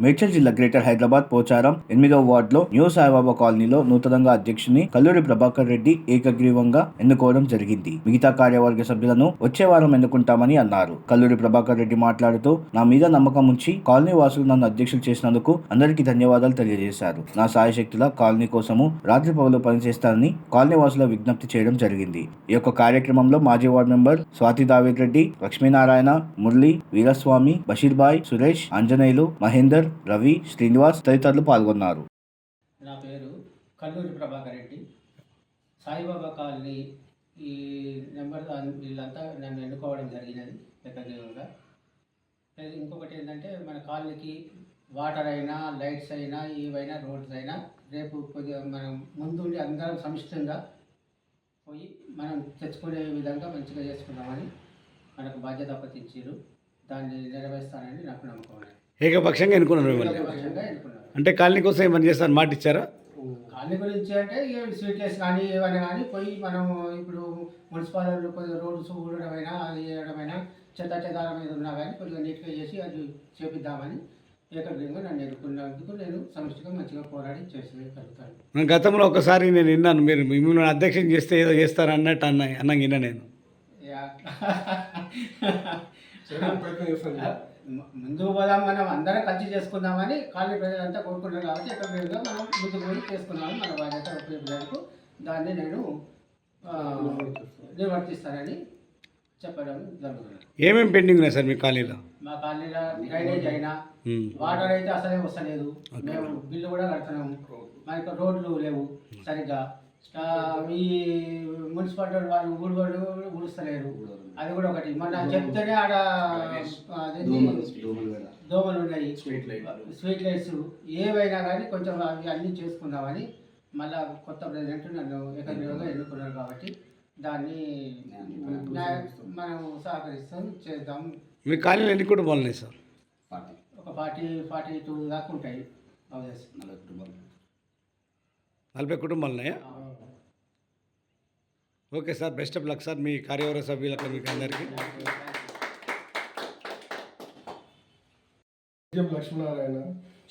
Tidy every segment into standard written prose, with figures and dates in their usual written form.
మేడ్చల్ జిల్లా గ్రేటర్ హైదరాబాద్ పోచారం 8వ వార్డులో న్యూ సాయిబాబా కాలనీలో నూతనంగా అధ్యక్షుని కల్లూరి ప్రభాకర్ రెడ్డి ఏకగ్రీవంగా ఎన్నుకోవడం జరిగింది. మిగతా కార్యవర్గ సభ్యులను వచ్చే వారం ఎన్నుకుంటామని అన్నారు. కల్లూరి ప్రభాకర్ రెడ్డి మాట్లాడుతూ, నా మీద నమ్మకం ఉంచి కాలనీ వాసులు నన్ను అధ్యక్షులు చేసినందుకు అందరికీ ధన్యవాదాలు తెలియజేశారు. నా సాయశక్తుల కాలనీ కోసము రాత్రి పగలు పనిచేస్తానని కాలనీ వాసుల విజ్ఞప్తి చేయడం జరిగింది. ఈ యొక్క కార్యక్రమంలో మాజీ వార్డు మెంబర్ స్వాతి దావేద్ రెడ్డి, లక్ష్మీనారాయణ, మురళి, వీరస్వామి, బషీర్బాయ్, సురేష్, ఆంజనేయులు, మహేందర్, రవి, శ్రీనివాస్ తదితరులు పాల్గొన్నారు. నా పేరు కల్లూరి ప్రభాకర్ రెడ్డి. సాయిబాబా కాలనీ ఈ నెంబర్ వీళ్ళంతా నన్ను ఎన్నుకోవడం జరిగినది ఏకగ్రీవంగా. ఇంకొకటి ఏంటంటే, మన కాలనీకి వాటర్ అయినా, లైట్స్ అయినా, ఏవైనా రోడ్స్ అయినా రేపు కొద్దిగా మనం ముందుండి అందరం సమిష్టంగా పోయి మనం తెచ్చుకునే విధంగా మంచిగా చేసుకుందామని మనకు బాధ్యత అప్పగించారు. దాన్ని నెరవేరుస్తానని నాకు నమ్మకం ఉన్నది. ఏకపక్షంగా ఎన్నుకున్నారు మిమ్మల్ని. అంటే కాలనీ కోసం ఏమని చేస్తారు, మాట ఇచ్చారా? కాలనీ గురించి అంటే స్వీట్లెస్ కానీ ఏమైనా కానీ పోయి మనం ఇప్పుడు మున్సిపాలిటీ కొద్దిగా రోడ్స్ ఊడడమైనా, అది వేయడమైనా, చెదారం మీద ఉన్నా కానీ కొద్దిగా నీట్గా చేసి అది చేపిద్దామని ఏకగ్రీవంగా నన్ను ఎన్నుకున్నందుకు నేను సమిష్టిగా మంచిగా పోరాడి చేసేయగలుగుతాను. గతంలో ఒకసారి నేను విన్నాను, మీరు మిమ్మల్ని అధ్యక్షం చేస్తే ఏదో చేస్తారు అన్నట్టు అన్నా విన్నా నేను. ముందుకు పోదాం, మనం అందరం కలిసి చేసుకుందామని కాలనీ ప్రజలంతా కోరుకున్నారు కాబట్టి ఏకగ్రీవంగా మనం ముందుకు పోయి చేసుకున్నామని మన బాధ్యత ఉపయోగించడానికి దాన్ని నేను నిర్వర్తిస్తానని చెప్పడం జరుగుతుంది. ఏమేమి పెండింగ్ ఉన్నాయి సార్ మీ కాలనీలో? మా కాలనీలో డ్రైనేజ్ అయినా, వాటర్ అయితే అసలే వస్తలేదు. మేము బిల్లు కూడా కడుతున్నాము. మనకు రోడ్లు లేవు సరిగ్గా. ఈ మున్సిపాలిటీ వాళ్ళు ఊడుస్తలేరు. అది కూడా ఒకటి. మన చెప్తేనే ఆడ దోమలు ఉన్నాయి. స్ట్రీట్ లైట్స్ ఏవైనా కానీ కొంచెం అవి అన్నీ చేసుకుందామని మళ్ళా కొత్త ప్రెసిడెంట్ నన్ను ఏకగ్రీవంగా ఎన్నుకున్నారు కాబట్టి దాన్ని మనం సహకరిస్తాం, చేద్దాం. మీ కాలనీలో ఎన్ని కుటుంబాలు ఉన్నాయి సార్? ఒక 42 దాకా ఉంటాయి. 40 కుటుంబాలు ఉన్నాయా? Okay sir, best of luck sir మీ కార్యవర్గ సభ్యులకు, మీకు అందరికీ. లక్ష్మీనారాయణ,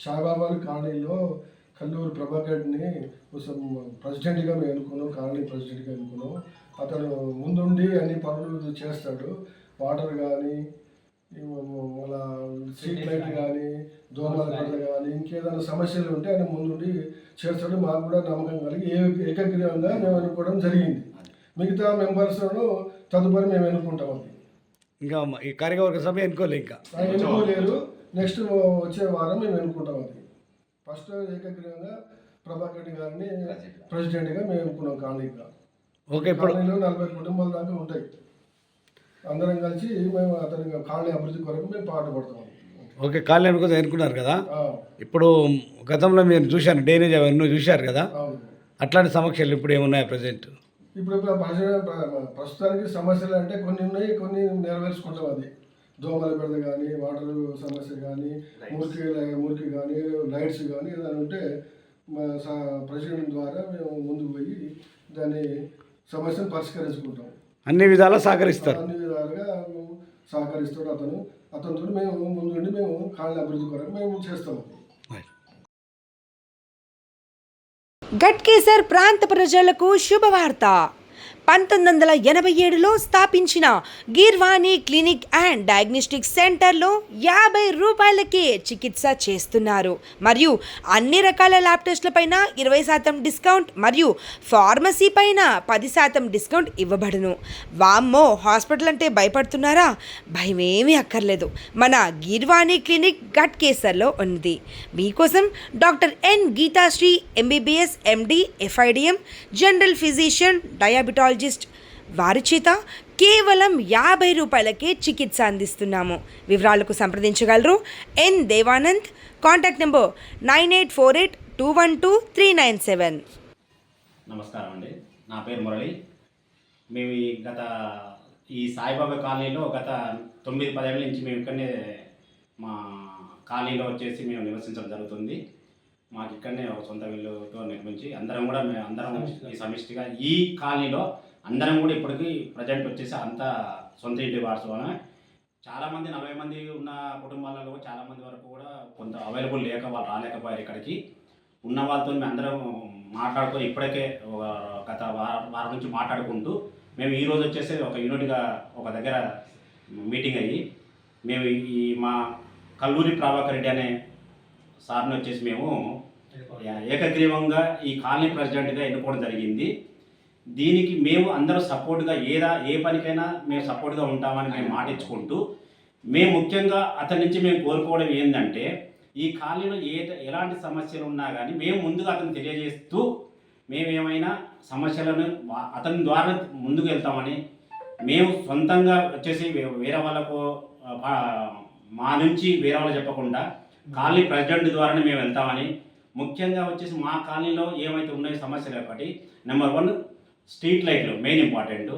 సాయిబాబా కాలనీలో కల్లూరి ప్రభాకర్ని ప్రెసిడెంట్గా మేము ఎన్నుకున్నాం. కాలనీ ప్రెసిడెంట్గా ఎన్నుకున్నాం. అతను ముందుండి అన్ని పనులు చేస్తాడు. వాటర్ కానీ, మళ్ళా స్ట్రీట్ లైట్ కానీ, దోమల గడ్డ కానీ, ఇంకేదైనా సమస్యలు ఉంటే ఆయన ముందుండి చేస్తాడు. మాకు కూడా నమ్మకం కలిగి ఏకగ్రీవంగా మేము ఎన్నుకోవడం జరిగింది. మిగతా మెంబర్స్ను తదుపరి మేము ఎన్నుకుంటాం. అది ఇంకా ఈ కార్యవర్గ సభ ఎన్నుకోలేరు. నెక్స్ట్ వచ్చే వారం మేము ఎన్నుకుంటాం. అది ఫస్ట్ ఏకగ్రీవంగా ప్రభాకర్ రెడ్డి గారిని ప్రెసిడెంట్గా మేము ఎన్నుకున్నాం కాలనీగా. ఓకే, కాలనీలో 40 కుటుంబాల దాకా ఉంటాయి. అందరం కలిసి మేము అతని కాలనీ అభివృద్ధి కొరకు మేము పాటుపడతాం. ఓకే, కాలనీ ఎన్నుకున్నారు కదా. ఇప్పుడు గతంలో మీరు చూశారు డ్రైనేజ్ అవన్నీ చూశారు కదా, అట్లాంటి సమస్యలు ఇప్పుడు ఏమున్నాయా ప్రజెంట్? ఇప్పుడు ప్రస్తుతానికి సమస్యలు అంటే కొన్ని ఉన్నాయి, కొన్ని నెరవేర్చుకుంటాం. అది దోమల బెడద కానీ, వాటర్ సమస్య కానీ, మురికి కానీ, లైట్స్ కానీ ఏదైనా ఉంటే ప్రెసిడెంట్ ద్వారా మేము ముందుకు పోయి దాన్ని సమస్యను పరిష్కరించుకుంటాం. అన్ని విధాలా సహకరిస్తారు. అన్ని విధాలుగా సహకరిస్తాడు అతనితో మేము ముందుండి మేము కాలనీ అభివృద్ధి కొరకు మేము చేస్తాము. గట్కేసర్ ప్రాంత ప్రజలకు శుభవార్త. 1987లో స్థాపించిన గిర్వాణి క్లినిక్ అండ్ డయాగ్నోస్టిక్ సెంటర్లో 50 రూపాయలకే చికిత్స చేస్తున్నారు. మరియు అన్ని రకాల ల్యాబ్ టెస్టులపైన 20% డిస్కౌంట్ మరియు ఫార్మసీ పైన 10% డిస్కౌంట్ ఇవ్వబడును. వామ్మో, హాస్పిటల్ అంటే భయపడుతున్నారా? భయమేమీ అక్కర్లేదు. మన గిర్వాణి క్లినిక్ గట్కేసర్లో ఉంది. మీకోసం doctor N Geethasri MBBS MD FIDM general physician diabetologist వారి చేత కేవలం 50 రూపాయలకే చికిత్స అందిస్తున్నాము. వివరాలకు సంప్రదించగలరు ఎన్ దేవానంద్. Contact number 9848212397. నమస్కారం అండి, నా పేరు మురళి. మేము ఈ సాయిబాబా కాలనీలో గత 9-10 ఏళ్ళ నుంచి మేము ఇక్కడనే మా కాలనీలో వచ్చేసి మేము నివసించడం జరుగుతుంది. మాకు ఇక్కడనే ఒక సొంత ఇల్లుతో నిర్మించి అందరం ఈ సమిష్టిగా ఈ కాలనీలో అందరం కూడా ఇప్పటికీ ప్రజెంట్ వచ్చేసి అంతా సొంత ఇంటి వారసులోనే చాలామంది 40 మంది ఉన్న కుటుంబాలలో చాలామంది వరకు కూడా కొంత అవైలబుల్ లేక వాళ్ళు రాలేకపోయారు ఇక్కడికి. ఉన్న వాళ్ళతో మేము అందరం మాట్లాడుకొని ఇప్పటికే ఒక గత వారం నుంచి మాట్లాడుకుంటూ మేము ఈరోజు వచ్చేసి ఒక యూనిట్గా ఒక దగ్గర మీటింగ్ అయ్యి మేము ఈ మా కల్లూరి ప్రభాకర్ రెడ్డి అనే సార్ని వచ్చేసి మేము ఏకగ్రీవంగా ఈ కాలనీ ప్రెసిడెంట్గా ఎన్నుకోవడం జరిగింది. దీనికి మేము అందరూ సపోర్ట్గా ఏ పనికైనా మేము సపోర్ట్గా ఉంటామని మేము మాటించుకుంటూ మేము ముఖ్యంగా అతని నుంచి మేము కోరుకోవడం ఏంటంటే ఈ కాలనీలో ఎలాంటి సమస్యలు ఉన్నా కానీ మేము ముందుగా అతను తెలియజేస్తూ మేము ఏమైనా సమస్యలను అతని ద్వారా ముందుకు వెళ్తామని, మేము సొంతంగా వచ్చేసి వేరే వాళ్ళకు మా నుంచి వేరే వాళ్ళు చెప్పకుండా కాలనీ ప్రెసిడెంట్ ద్వారానే మేము వెళ్తామని, ముఖ్యంగా వచ్చేసి మా కాలనీలో ఏమైతే ఉన్నాయో సమస్యలు ఒకటి నెంబర్ 1 స్ట్రీట్ లైట్లు మెయిన్ ఇంపార్టెంట్.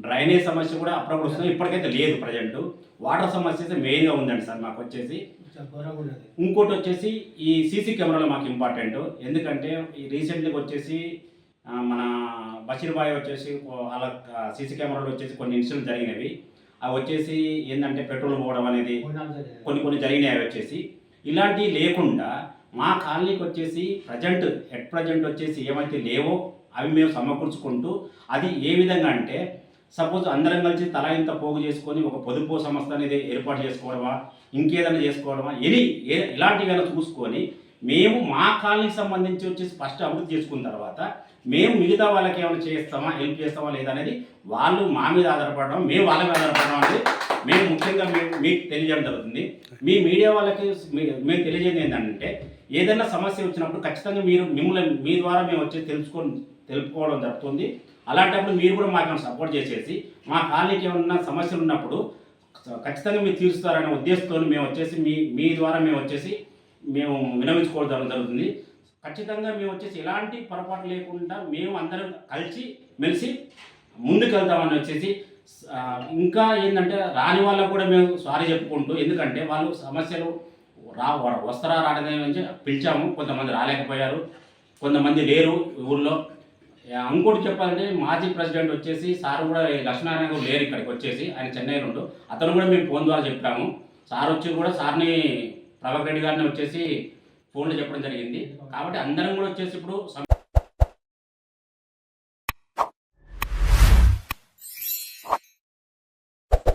డ్రైనేజ్ సమస్య కూడా అప్పుడప్పుడు వస్తుంది, ఇప్పటికైతే లేదు ప్రజెంట్. వాటర్ సమస్య అయితే మెయిన్గా ఉందండి సార్ మాకు వచ్చేసి. ఇంకోటి వచ్చేసి ఈ సీసీ కెమెరాలు మాకు ఇంపార్టెంట్. ఎందుకంటే ఈ రీసెంట్గా వచ్చేసి మన బషీర్బాయ్ వచ్చేసి వాళ్ళ సీసీ కెమెరాలు వచ్చేసి కొన్ని ఇన్సిడెంట్ జరిగినవి. అవి వచ్చేసి ఏంటంటే పెట్రోల్ పోవడం అనేది కొన్ని జరిగినాయి. అవి వచ్చేసి ఇలాంటివి లేకుండా మా కాలనీకి వచ్చేసి ప్రజెంట్ వచ్చేసి ఏమైతే లేవో అవి మేము సమకూర్చుకుంటూ, అది ఏ విధంగా అంటే సపోజ్ అందరం కలిసి తలా ఇంత పోగు చేసుకొని ఒక పొదుపు సంస్థ అనేది ఏర్పాటు చేసుకోవడమా, ఇంకేదైనా చేసుకోవడమా, ఇలాంటివైనా చూసుకొని మేము మా కాలనీకి సంబంధించి వచ్చేసి ఫస్ట్ అభివృద్ధి చేసుకున్న తర్వాత మేము మిగతా వాళ్ళకి ఏమైనా చేస్తామా, హెల్ప్ చేస్తామా లేదనేది వాళ్ళు మా మీద ఆధారపడడం, మేము వాళ్ళ మీద ఆధారపడడం అనేది మేము ముఖ్యంగా మీకు తెలియజేయడం జరుగుతుంది. మీ మీడియా వాళ్ళకి మేము తెలియజేయడం ఏంటంటే ఏదైనా సమస్య వచ్చినప్పుడు ఖచ్చితంగా మీ ద్వారా మేము వచ్చి తెలుపుకోవడం జరుగుతుంది. అలాంటప్పుడు మీరు కూడా మాకు సపోర్ట్ చేసేసి మా కాలనీకి ఏమన్నా సమస్యలు ఉన్నప్పుడు ఖచ్చితంగా మీరు తీరుస్తారనే ఉద్దేశంతో మేము వచ్చేసి మీ ద్వారా మేము వినవించుకోవడం జరుగుతుంది. ఖచ్చితంగా మేము వచ్చేసి ఎలాంటి పొరపాటు లేకుండా మేము అందరం కలిసి మెలిసి ముందుకు వెళ్తామని వచ్చేసి, ఇంకా ఏంటంటే రాని వాళ్ళకు కూడా మేము సారీ చెప్పుకుంటూ, ఎందుకంటే వాళ్ళు సమస్యలు వస్తారా రాడని పిలిచాము, కొంతమంది రాలేకపోయారు, కొంతమంది లేరు ఊళ్ళో. ఇంకోటి చెప్పాలంటే మాజీ ప్రెసిడెంట్ వచ్చేసి సార్ కూడా లక్ష్మీనారాయణ కూడా లేరు ఇక్కడికి వచ్చేసి, ఆయన చెన్నైలో ఉండు. అతను కూడా మేము ఫోన్ ద్వారా చెప్పాము. సార్ వచ్చి కూడా సార్ని ప్రభాకర్ రెడ్డి గారిని వచ్చేసి ఫోన్లో చెప్పడం జరిగింది. కాబట్టి అందరం కూడా వచ్చేసి ఇప్పుడు